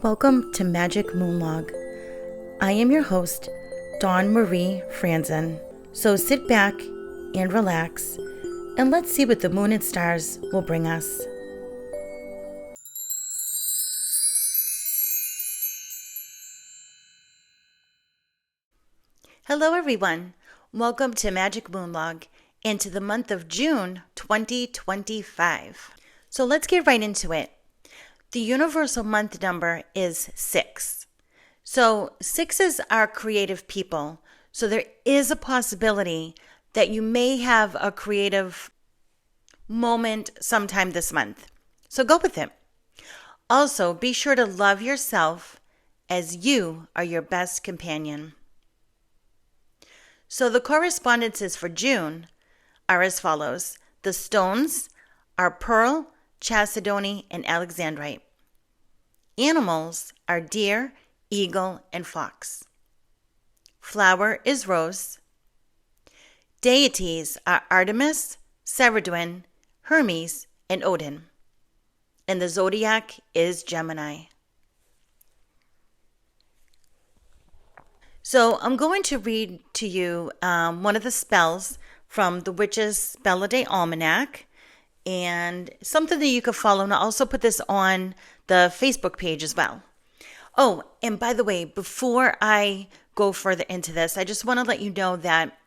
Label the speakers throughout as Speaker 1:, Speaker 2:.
Speaker 1: Welcome to Magic Moonlog. I am your host, Dawn Marie Franzen. So sit back and relax, and let's see what the moon and stars will bring us. Hello everyone. Welcome to Magic Moonlog and to the month of June 2025. So let's get right into it. The universal month number is 6. So 6 is our creative people. So there is a possibility that you may have a creative moment sometime this month. So go with it. Also, be sure to love yourself as you are your best companion. So the correspondences for June are as follows. The stones are pearl, chalcedony, and alexandrite. Animals are deer, eagle, and fox. Flower is rose. Deities are Artemis, Ceridwen, Hermes, and Odin. And the zodiac is Gemini. So I'm going to read to you one of the spells from the Witch's Spell-a-Day Almanac, and something that you can follow. And I'll also put this on the Facebook page as well. Oh, and by the way, before I go further into this, I just want to let you know that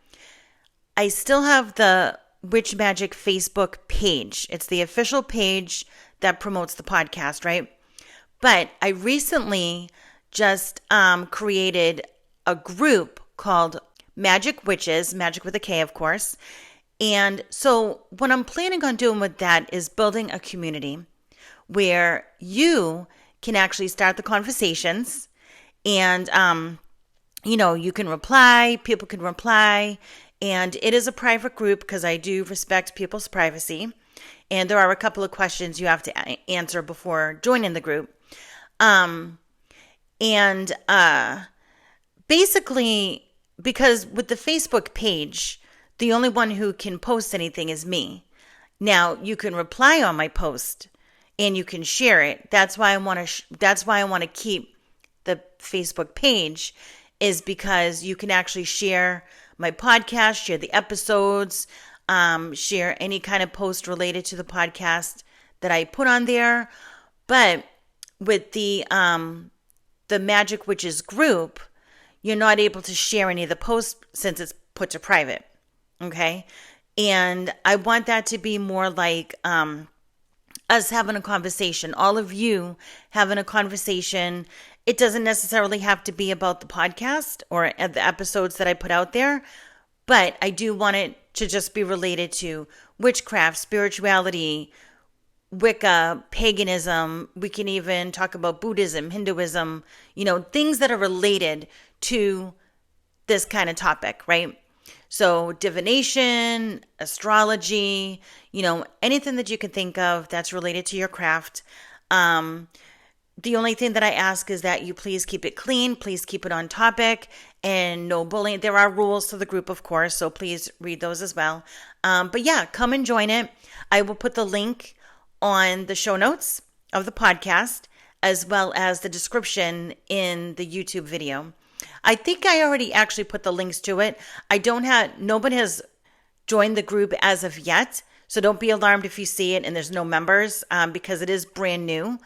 Speaker 1: I still have the Witch Magic Facebook page. It's the official page that promotes the podcast, right? But I recently just created a group called Magic Witches, Magic with a K, of course. And so what I'm planning on doing with that is building a community where you can actually start the conversations and, you can reply, people can reply, and it is a private group because I do respect people's privacy. And there are a couple of questions you have to answer before joining the group. Basically, because with the Facebook page, the only one who can post anything is me. Now, you can reply on my post and you can share it. That's why I want to keep the Facebook page, is because you can actually share my podcast, share the episodes, share any kind of post related to the podcast that I put on there. But with the Magic Witches group, you're not able to share any of the posts since it's put to private. Okay. And I want that to be more like us having a conversation, all of you having a conversation. It doesn't necessarily have to be about the podcast or the episodes that I put out there, but I do want it to just be related to witchcraft, spirituality, Wicca, paganism. We can even talk about Buddhism, Hinduism, things that are related to this kind of topic, right? So divination, astrology, anything that you can think of that's related to your craft. The only thing that I ask is that you please keep it clean, please keep it on topic, and no bullying. There are rules to the group, of course, so please read those as well. But yeah, come and join it. I will put the link on the show notes of the podcast, as well as the description in the YouTube video. I think I already actually put the links to it. Nobody has joined the group as of yet, so don't be alarmed if you see it and there's no members, because it is brand new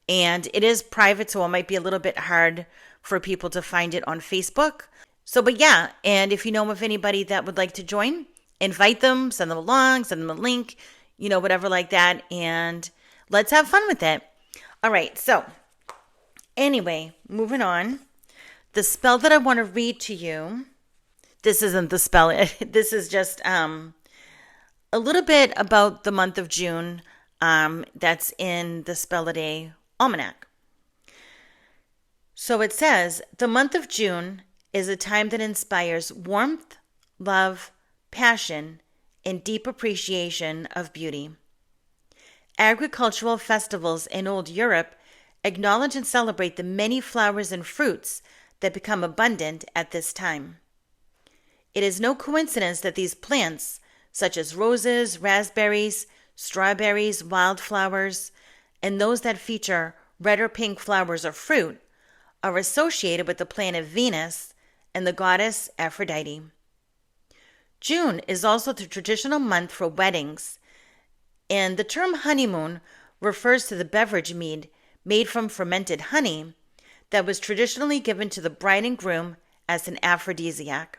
Speaker 1: and it is private, so it might be a little bit hard for people to find it on Facebook. So, but yeah, and if you know of anybody that would like to join, invite them, send them along, send them a link, whatever like that, and let's have fun with it. All right, so anyway, moving on. The spell that I want to read to you, this isn't the spell, this is just a little bit about the month of June that's in the Spell-a-Day Almanac. So it says, the month of June is a time that inspires warmth, love, passion, and deep appreciation of beauty. Agricultural festivals in old Europe acknowledge and celebrate the many flowers and fruits that become abundant at this time. It is no coincidence that these plants, such as roses, raspberries, strawberries, wildflowers, and those that feature red or pink flowers or fruit, are associated with the planet Venus and the goddess Aphrodite. June is also the traditional month for weddings, and the term honeymoon refers to the beverage made from fermented honey that was traditionally given to the bride and groom as an aphrodisiac.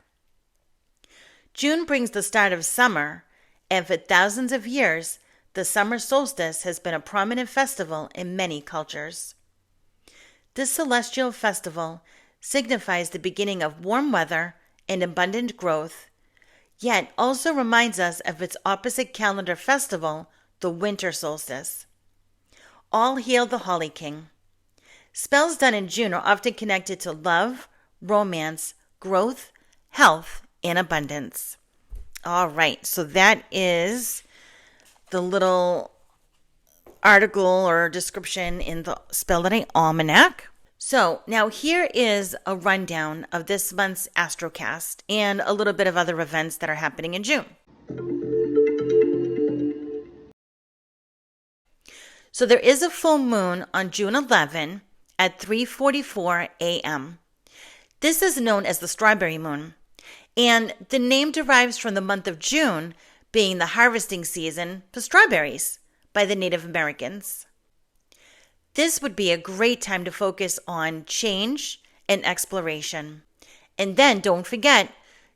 Speaker 1: June brings the start of summer, and for thousands of years, the summer solstice has been a prominent festival in many cultures. This celestial festival signifies the beginning of warm weather and abundant growth, yet also reminds us of its opposite calendar festival, the winter solstice. All hail the Holly King. Spells done in June are often connected to love, romance, growth, health, and abundance. All right, so that is the little article or description in the Spell That I Almanac. So now here is a rundown of this month's Astrocast and a little bit of other events that are happening in June. So there is a full moon on June 11 at 3:44 a.m. This is known as the strawberry moon, and the name derives from the month of June being the harvesting season for strawberries by the Native Americans. This would be a great time to focus on change and exploration. And then don't forget,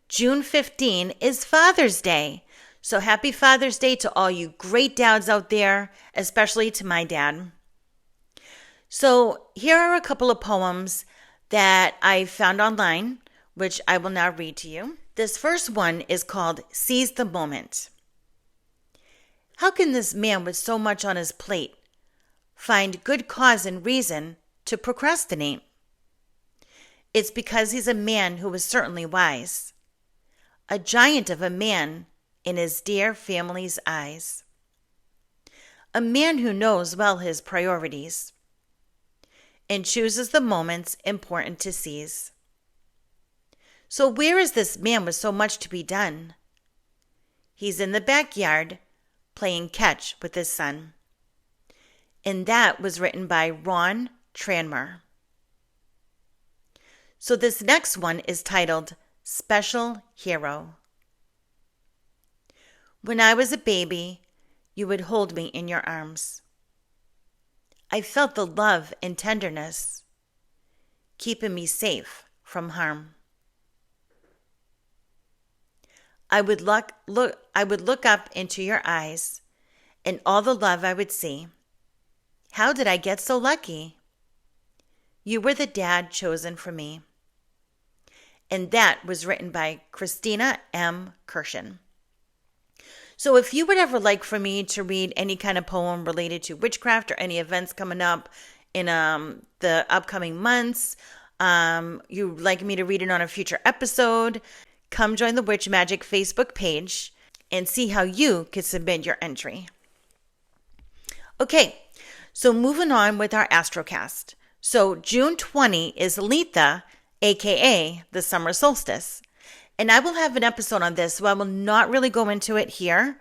Speaker 1: June 15 is Father's Day. So happy Father's Day to all you great dads out there, especially to my dad. So here are a couple of poems that I found online, which I will now read to you. This first one is called Seize the Moment. How can this man with so much on his plate find good cause and reason to procrastinate? It's because he's a man who is certainly wise, a giant of a man in his dear family's eyes, a man who knows well his priorities and chooses the moments important to seize. So where is this man with so much to be done? He's in the backyard playing catch with his son. And that was written by Ron Tranmer. So this next one is titled Special Hero. When I was a baby, you would hold me in your arms. I felt the love and tenderness, keeping me safe from harm. I would look up into your eyes, and all the love I would see. How did I get so lucky? You were the dad chosen for me. And that was written by Christina M. Kirshen. So if you would ever like for me to read any kind of poem related to witchcraft or any events coming up in the upcoming months, you'd like me to read it on a future episode, come join the Witch Magic Facebook page and see how you can submit your entry. Okay, so moving on with our Astrocast. So June 20 is Litha, aka the summer solstice. And I will have an episode on this, so I will not really go into it here.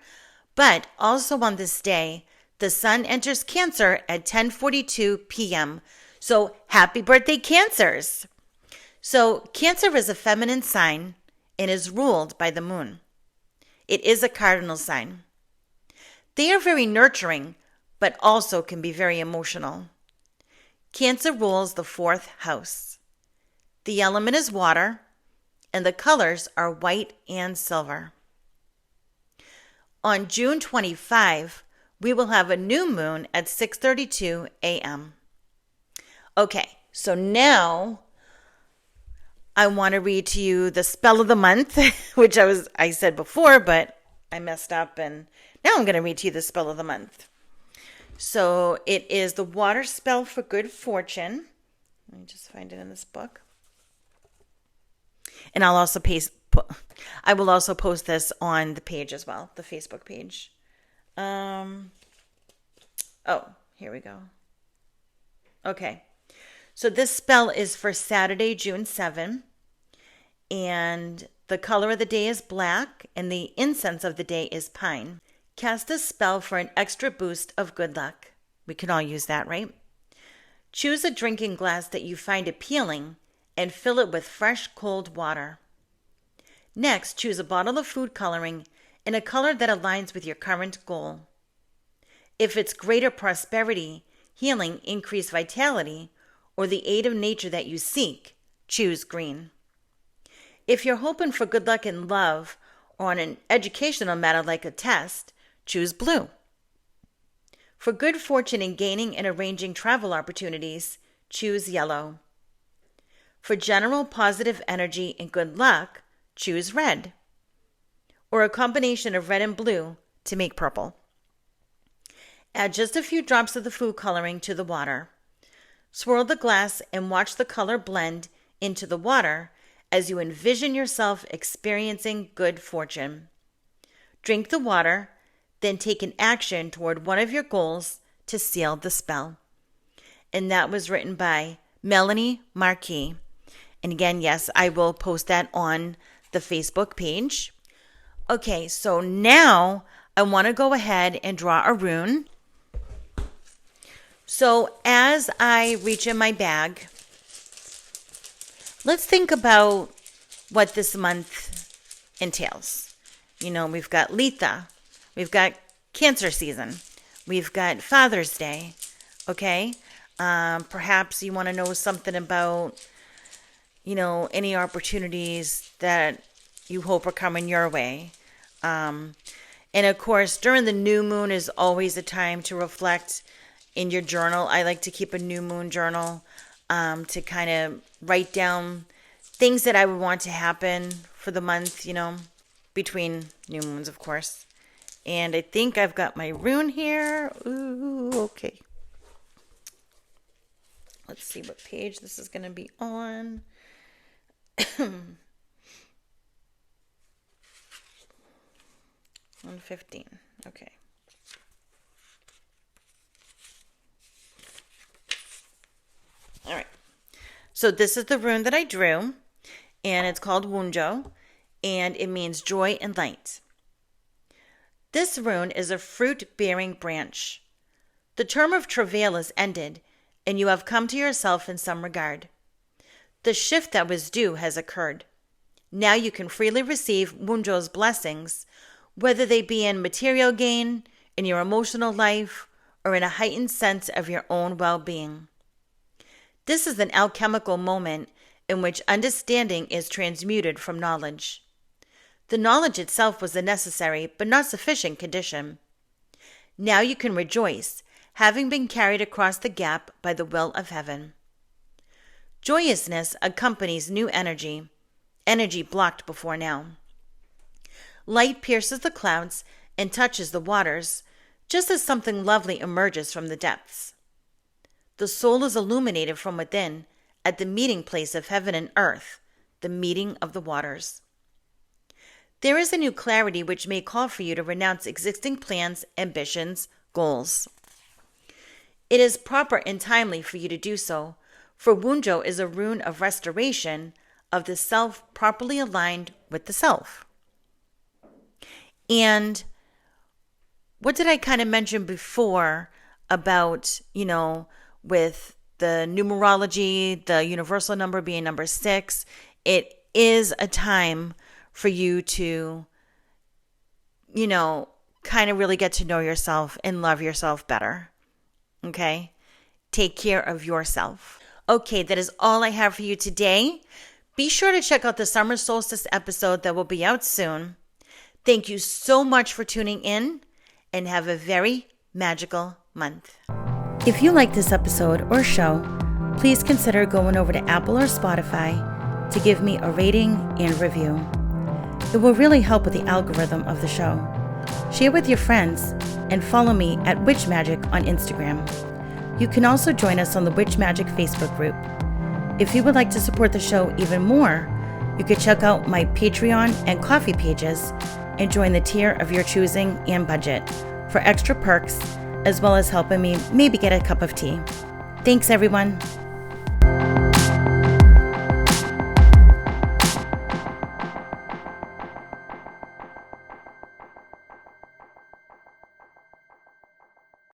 Speaker 1: But also on this day, the sun enters Cancer at 10:42 p.m. So happy birthday, Cancers! So Cancer is a feminine sign and is ruled by the moon. It is a cardinal sign. They are very nurturing, but also can be very emotional. Cancer rules the 4th house. The element is water, and the colors are white and silver. On June 25, we will have a new moon at 6:32 a.m. Okay, so now I want to read to you the spell of the month, which I said before, but I messed up, and now I'm going to read to you the spell of the month. So it is the water spell for good fortune. Let me just find it in this book. And I will also post this on the page as well, the Facebook page. Here we go. Okay. So this spell is for Saturday, June 7. And the color of the day is black, and the incense of the day is pine. Cast a spell for an extra boost of good luck. We can all use that, right? Choose a drinking glass that you find appealing and fill it with fresh, cold water. Next, choose a bottle of food coloring in a color that aligns with your current goal. If it's greater prosperity, healing, increased vitality, or the aid of nature that you seek, choose green. If you're hoping for good luck in love or on an educational matter like a test, choose blue. For good fortune in gaining and arranging travel opportunities, choose yellow. For general positive energy and good luck, choose red. Or a combination of red and blue to make purple. Add just a few drops of the food coloring to the water. Swirl the glass and watch the color blend into the water as you envision yourself experiencing good fortune. Drink the water, then take an action toward one of your goals to seal the spell. And that was written by Melanie Marquis. And again, yes, I will post that on the Facebook page. Okay, so now I want to go ahead and draw a rune. So as I reach in my bag, let's think about what this month entails. We've got Litha, we've got Cancer season, we've got Father's Day, okay? Perhaps you want to know something about, any opportunities that you hope are coming your way. And of course, during the new moon is always a time to reflect in your journal. I like to keep a new moon journal to kind of write down things that I would want to happen for the month, between new moons, of course. And I think I've got my rune here. Ooh, okay. Let's see what page this is going to be on. 115. Okay. All right. So this is the rune that I drew, and it's called Wunjo, and it means joy and light. This rune is a fruit-bearing branch. The term of travail is ended, and you have come to yourself in some regard. The shift that was due has occurred. Now you can freely receive Wunjo's blessings, whether they be in material gain, in your emotional life, or in a heightened sense of your own well-being. This is an alchemical moment in which understanding is transmuted from knowledge. The knowledge itself was a necessary but not sufficient condition. Now you can rejoice, having been carried across the gap by the will of heaven. Joyousness accompanies new energy blocked before now. Light pierces the clouds and touches the waters, just as something lovely emerges from the depths. The soul is illuminated from within at the meeting place of heaven and earth, the meeting of the waters. There is a new clarity which may call for you to renounce existing plans, ambitions, goals. It is proper and timely for you to do so, for Wunjo is a rune of restoration of the self properly aligned with the self. And what did I kind of mention before about, with the numerology, the universal number being number 6, it is a time for you to, kind of really get to know yourself and love yourself better. Okay? Take care of yourself. Okay, that is all I have for you today. Be sure to check out the summer solstice episode that will be out soon. Thank you so much for tuning in, and have a very magical month. If you like this episode or show, please consider going over to Apple or Spotify to give me a rating and review. It will really help with the algorithm of the show. Share with your friends and follow me at Witch Magick on Instagram. You can also join us on the Witch Magick Facebook group. If you would like to support the show even more, you could check out my Patreon and Ko-fi pages and join the tier of your choosing and budget for extra perks, as well as helping me maybe get a cup of tea. Thanks, everyone.